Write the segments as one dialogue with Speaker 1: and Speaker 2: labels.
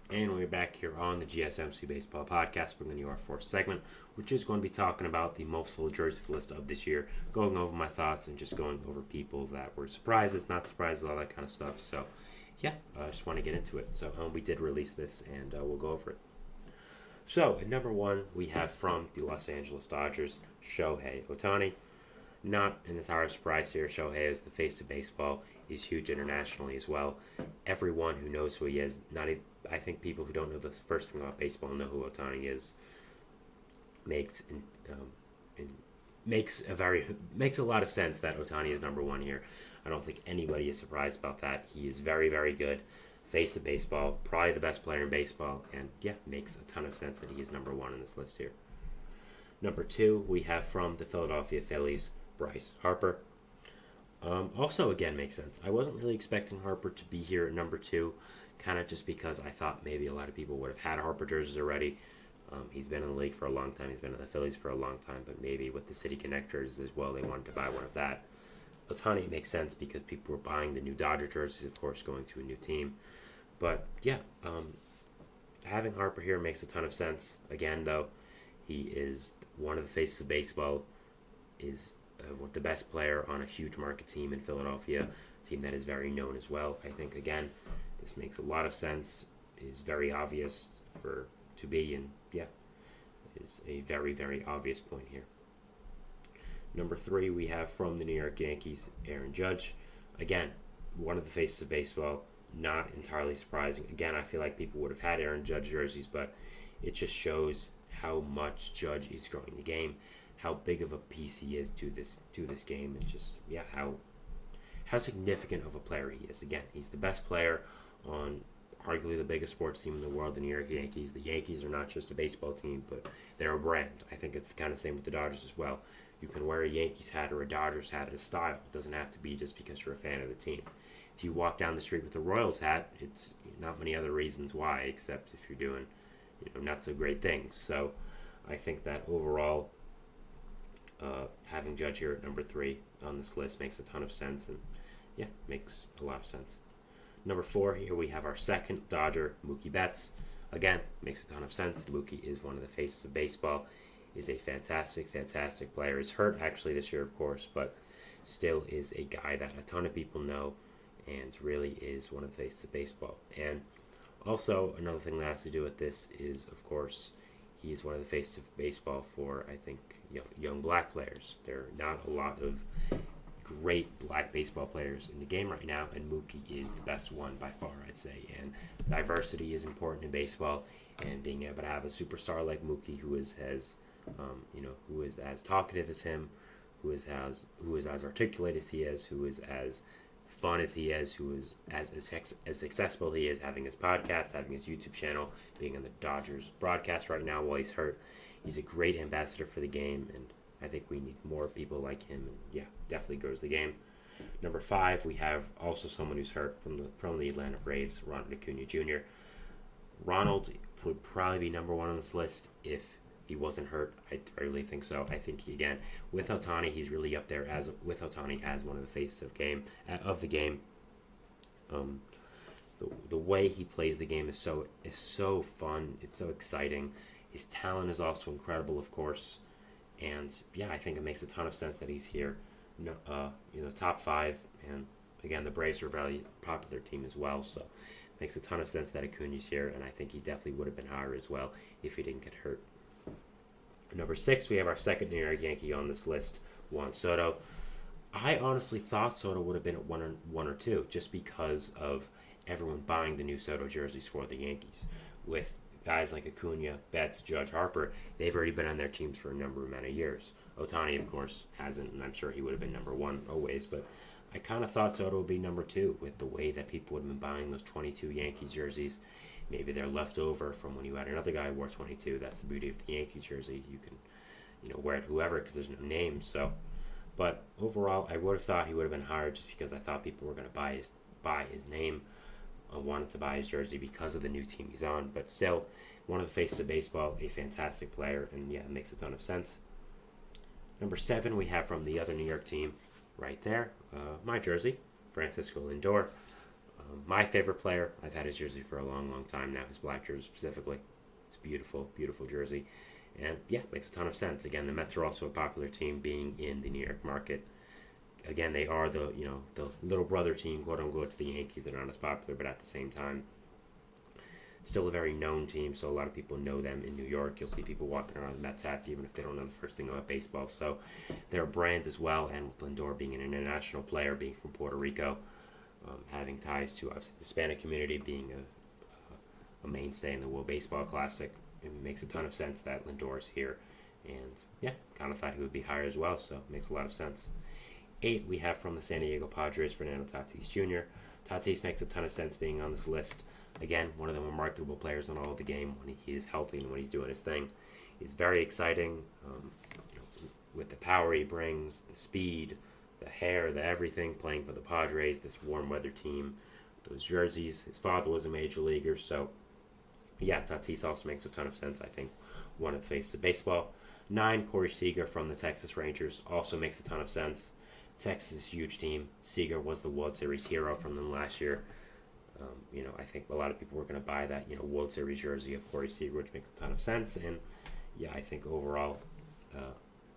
Speaker 1: And we're back here on the GSMC Baseball Podcast, bringing you our fourth segment, which is going to be talking about the most sold jersey list of this year, going over my thoughts and just going over people that were surprises, not surprises, all that kind of stuff. So, yeah, I just want to get into it. So, we did release this, and we'll go over it. So, at number one, we have from the Los Angeles Dodgers, Shohei Ohtani. Not an entire surprise here. Shohei is the face of baseball. He's huge internationally as well. Everyone who knows who he is, I think people who don't know the first thing about baseball know who Ohtani is. Makes a lot of sense that Ohtani is number one here. I don't think anybody is surprised about that. He is very, very good. Face of baseball, probably the best player in baseball, and yeah, makes a ton of sense that he is number one in this list here. Number two, we have from the Philadelphia Phillies, Bryce Harper. Also, again, makes sense. I wasn't really expecting Harper to be here at number two, kind of just because I thought maybe a lot of people would have had Harper jerseys already. He's been in the league for a long time. He's been in the Phillies for a long time, but maybe with the City Connect jerseys as well, they wanted to buy one of that. Ohtani makes sense because people were buying the new Dodger jerseys, of course, going to a new team. But, yeah, having Harper here makes a ton of sense. Again, though, he is one of the faces of baseball, is the best player on a huge market team in Philadelphia, a team that is very known as well. I think, again, this makes a lot of sense, is very obvious to be, and yeah, is a very, very obvious point here. Number three, we have from the New York Yankees, Aaron Judge. Again, one of the faces of baseball, not entirely surprising. Again, I feel like people would have had Aaron Judge jerseys, but it just shows how much Judge is growing the game, how big of a piece he is to this game, and just how significant of a player he is. Again, he's the best player on arguably the biggest sports team in the world, the New York Yankees. The Yankees are not just a baseball team, but they're a brand. I think it's kind of the same with the Dodgers as well. You can wear a Yankees hat or a Dodgers hat as style. It doesn't have to be just because you're a fan of the team. If you walk down the street with a Royals hat, it's not many other reasons why, except if you're doing not so great things. So I think that overall, having Judge here at number three on this list makes a ton of sense, and yeah, makes a lot of sense. Number four, here we have our second Dodger, Mookie Betts. Again, makes a ton of sense. Mookie is one of the faces of baseball. Is a fantastic, fantastic player. Is hurt actually this year, of course, but still is a guy that a ton of people know, and really is one of the faces of baseball. And also, another thing that has to do with this is, of course, he is one of the faces of baseball for, I think, young black players. There are not a lot of great black baseball players in the game right now, and Mookie is the best one by far, I'd say. And diversity is important in baseball, and being able to have a superstar like Mookie who is as talkative as him, who is as articulate as he is, who is as fun as he is, who is as successful he is, having his podcast, having his YouTube channel, being on the Dodgers broadcast right now while he's hurt. He's a great ambassador for the game, and I think we need more people like him, and yeah, definitely grows the game. Number five, we have also someone who's hurt from the Atlanta Braves, Ronald Acuna Jr. Ronald would probably be number one on this list if he wasn't hurt. I really think so. I think with Ohtani, he's really up there as one of the faces of the game. The way he plays the game is so fun. It's so exciting. His talent is also incredible, of course. And yeah, I think it makes a ton of sense that he's here. Top five, and again, the Braves are a very popular team as well, so it makes a ton of sense that Acuna's here, and I think he definitely would have been higher as well if he didn't get hurt. Number six, we have our second New York Yankee on this list, Juan Soto. I honestly thought Soto would have been at one or two, just because of everyone buying the new Soto jerseys for the Yankees. With guys like Acuna, Betts, Judge, Harper, they've already been on their teams for a number of years. Ohtani, of course, hasn't, and I'm sure he would have been number one always, but I kind of thought Soto would be number two with the way that people would have been buying those 22 Yankees jerseys. Maybe they're left over from when you had another guy who wore 22. That's the beauty of the Yankees jersey. You can, wear it whoever because there's no names. So, but overall, I would have thought he would have been higher just because I thought people were going to buy his name. I wanted to buy his jersey because of the new team he's on. But still, one of the faces of baseball, a fantastic player, and yeah, it makes a ton of sense. Number 7, we have from the other New York team, right there, my jersey, Francisco Lindor. My favorite player, I've had his jersey for a long, long time now, his black jersey specifically. It's beautiful, beautiful jersey. And yeah, makes a ton of sense. Again, the Mets are also a popular team being in the New York market. Again, they are the little brother team, quote unquote, to the Yankees. They're not as popular, but at the same time, still a very known team. So a lot of people know them in New York. You'll see people walking around with Mets hats, even if they don't know the first thing about baseball. So they're a brand as well. And with Lindor being an international player, being from Puerto Rico, having ties to obviously the Hispanic community, being a mainstay in the World Baseball Classic, it makes a ton of sense that Lindor is here. And yeah, kind of thought he would be higher as well, so it makes a lot of sense. 8, we have from the San Diego Padres, Fernando Tatis Jr. Tatis makes a ton of sense being on this list. Again, one of the more marketable players in all of the game when he is healthy and when he's doing his thing. He's very exciting with the power he brings, the speed, the hair, the everything, playing for the Padres, this warm weather team, those jerseys. His father was a major leaguer, so yeah, Tatis also makes a ton of sense. I think one of the faces of baseball. 9, Corey Seager from the Texas Rangers also makes a ton of sense. Texas is a huge team. Seager was the World Series hero from them last year. I think a lot of people were going to buy that, World Series jersey of Corey Seager, which makes a ton of sense. And yeah, I think overall,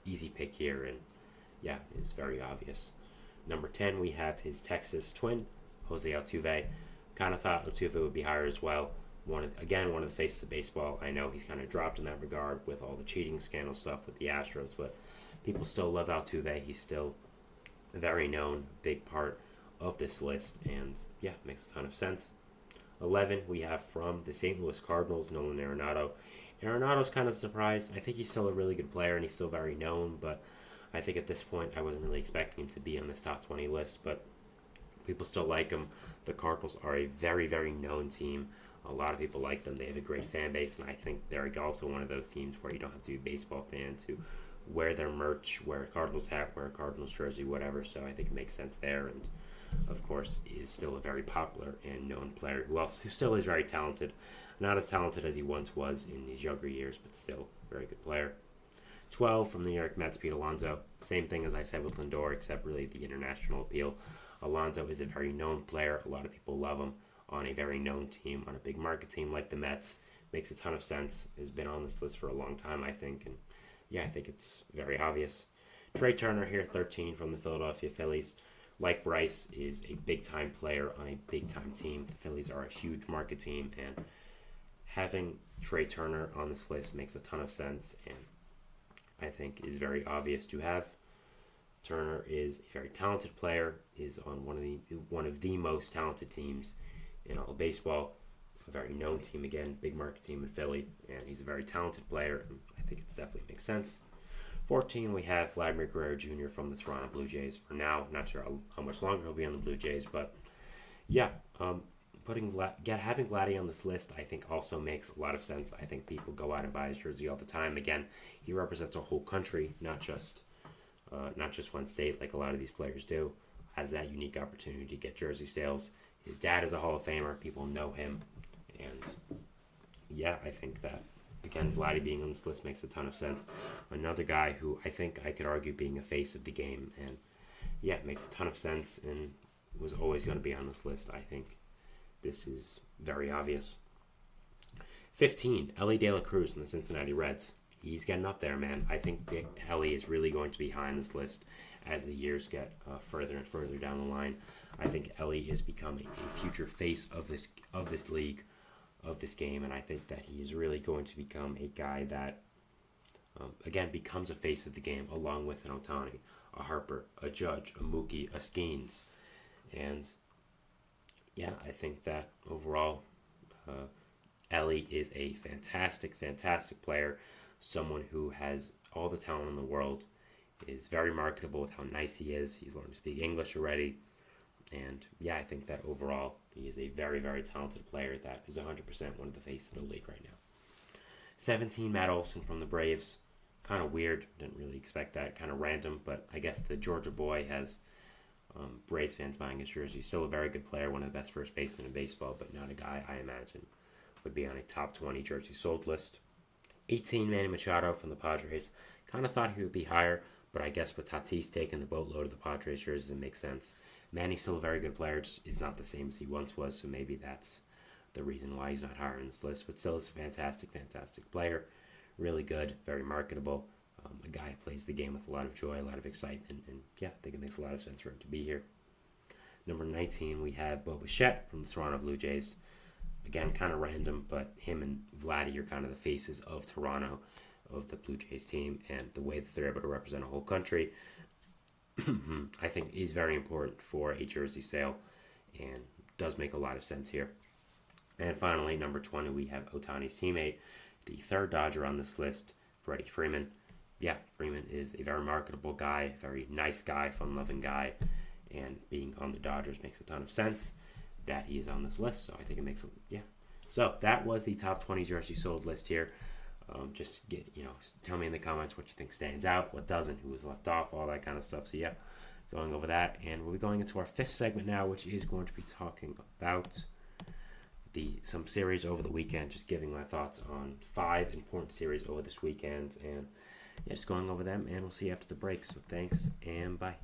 Speaker 1: easy pick here, and yeah, it's very obvious. Number 10, we have his Texas twin, Jose Altuve. Kind of thought Altuve would be higher as well. One of the faces of baseball. I know he's kind of dropped in that regard with all the cheating scandal stuff with the Astros, but people still love Altuve. He's still a very known, big part of this list, and yeah, makes a ton of sense. 11, we have from the St. Louis Cardinals, Nolan Arenado. Arenado's kind of surprised. I think he's still a really good player, and he's still very known, but I think at this point I wasn't really expecting him to be on this top 20 list, but people still like him. The Cardinals are a very, very known team. A lot of people like them. They have a great fan base, and I think they're also one of those teams where you don't have to be a baseball fan to wear their merch, wear a Cardinals hat, wear a Cardinals jersey, whatever. So I think it makes sense there. And of course, is still a very popular and known player who still is very talented. Not as talented as he once was in his younger years, but still a very good player. 12 from the New York Mets, Pete Alonso. Same thing as I said with Lindor, except really the international appeal. Alonso is a very known player. A lot of people love him on a very known team, on a big market team like the Mets. Makes a ton of sense. Has been on this list for a long time, I think. And yeah, I think it's very obvious. Trey Turner here, 13 from the Philadelphia Phillies. Like Bryce, is a big-time player on a big-time team. The Phillies are a huge market team, and having Trey Turner on this list makes a ton of sense, and I think is very obvious to have. Turner is a very talented player, is on one of the most talented teams in all of baseball. A very known team, again, big market team in Philly, and he's a very talented player, and I think it definitely makes sense. 14, we have Vladimir Guerrero Jr. from the Toronto Blue Jays. For now, not sure how much longer he'll be on the Blue Jays, but yeah, having Vladdy on this list, I think also makes a lot of sense. I think people go out and buy his jersey all the time. Again, he represents a whole country, not just one state like a lot of these players do. Has that unique opportunity to get jersey sales. His dad is a Hall of Famer. People know him, and yeah, I think that. Again, Vladdy being on this list makes a ton of sense. Another guy who I think I could argue being a face of the game. And yeah, it makes a ton of sense and was always going to be on this list. I think this is very obvious. 15, Ellie De La Cruz from the Cincinnati Reds. He's getting up there, man. I think Ellie is really going to be high on this list as the years get further and further down the line. I think Ellie is becoming a future face of this league, of this game, and I think that he is really going to become a guy that, again, becomes a face of the game, along with an Ohtani, a Harper, a Judge, a Mookie, a Skeens, and yeah, I think that overall, Ellie is a fantastic, fantastic player, someone who has all the talent in the world, is very marketable with how nice he is. He's learned to speak English already. And yeah, I think that overall he is a very, very talented player that is 100% one of the faces of the league right now. 17, Matt Olson from the Braves. Kind of weird. Didn't really expect that. Kind of random. But I guess the Georgia boy has Braves fans buying his jersey. Still a very good player. One of the best first basemen in baseball. But not a guy I imagine would be on a top 20 jersey sold list. 18, Manny Machado from the Padres. Kind of thought he would be higher. But I guess with Tatis taking the boatload of the Padres jerseys, it makes sense Manny's still a very good player, just is not the same as he once was, so maybe that's the reason why he's not higher on this list. But still is a fantastic, fantastic player. Really good, very marketable. A guy who plays the game with a lot of joy, a lot of excitement, and yeah, I think it makes a lot of sense for him to be here. Number 19, we have Bo Bichette from the Toronto Blue Jays. Again, kind of random, but him and Vladdy are kind of the faces of Toronto, of the Blue Jays team, and the way that they're able to represent a whole country. I think is very important for a jersey sale, and does make a lot of sense here. And finally, number 20, we have Ohtani's teammate, the third Dodger on this list, Freddie Freeman. Yeah, Freeman is a very marketable guy, very nice guy, fun-loving guy, and being on the Dodgers makes a ton of sense that he is on this list. So I think it makes, yeah. So that was the top 20 jersey sold list here. Just get, tell me in the comments what you think stands out, what doesn't, who was left off, all that kind of stuff. So yeah, going over that, and we'll be going into our fifth segment now, which is going to be talking about some series over the weekend, just giving my thoughts on 5 important series over this weekend, and yeah, just going over them, and we'll see you after the break. So thanks, and bye.